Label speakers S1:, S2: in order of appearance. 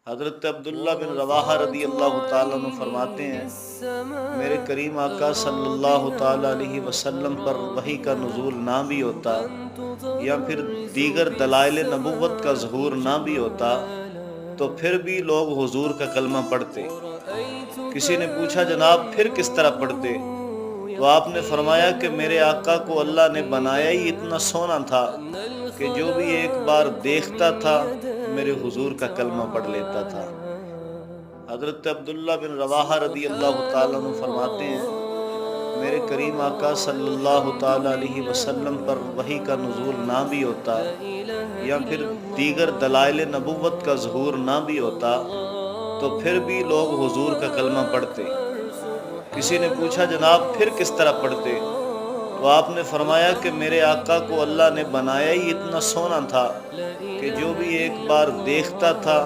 S1: حضرت عبداللہ بن رواحہ رضی اللہ تعالیٰ عنہ فرماتے ہیں، میرے کریم آقا صلی اللہ تعالیٰ علیہ وسلم پر وحی کا نزول نہ بھی ہوتا یا پھر دیگر دلائل نبوت کا ظہور نہ بھی ہوتا تو پھر بھی لوگ حضور کا کلمہ پڑھتے۔ کسی نے پوچھا جناب پھر کس طرح پڑھتے؟ تو آپ نے فرمایا کہ میرے آقا کو اللہ نے بنایا ہی اتنا سونا تھا کہ جو بھی ایک بار دیکھتا تھا میرے حضور کا کلمہ پڑھ لیتا تھا۔ حضرت عبداللہ بن رواحہ رضی اللہ تعالیٰ عنہ فرماتے ہیں، میرے کریم آقا صلی اللہ تعالیٰ علیہ وسلم پر وحی کا نزول نہ بھی ہوتا یا پھر دیگر دلائل نبوت کا ظہور نہ بھی ہوتا تو پھر بھی لوگ حضور کا کلمہ پڑھتے۔ کسی نے پوچھا جناب پھر کس طرح پڑھتے؟ تو آپ نے فرمایا کہ میرے آقا کو اللہ نے بنایا ہی اتنا سونا تھا کہ جو بھی ایک بار دیکھتا تھا